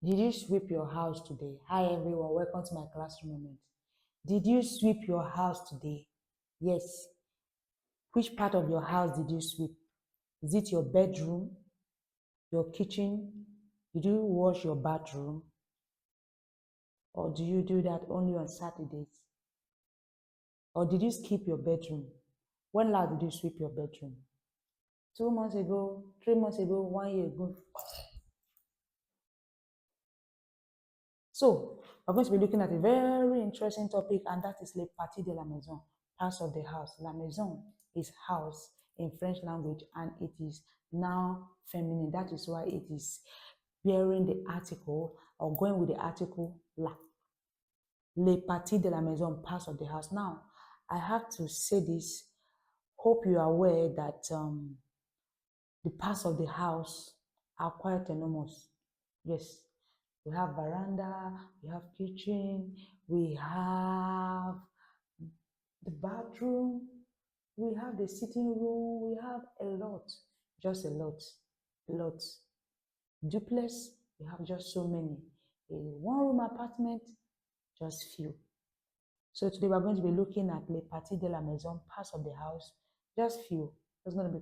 Did you sweep your house today? Hi everyone, welcome to my classroom moment. Did you sweep your house today? Yes. Which part of your house did you sweep? Is it your bedroom, your kitchen? Did you wash your bathroom? Or do you do that only on Saturdays? Or did you skip your bedroom? When last did you sweep your bedroom? 2 months ago, 3 months ago, 1 year ago? So, we're going to be looking at a very interesting topic, and that is le partie de la maison, parts of the house. La maison is house in French language, and it is now feminine. That is why it is bearing the article or going with the article la. Le partie de la maison, parts of the house. Now, I have to say this. Hope you are aware that the parts of the house are quite enormous. Yes, we have veranda, we have kitchen, we have the bathroom, we have the sitting room, we have a lot, just a lot. Duplex, we have just so many. A one-room apartment, just few. So today we're going to be looking at les parties de la maison, parts of the house, just few. There's going to be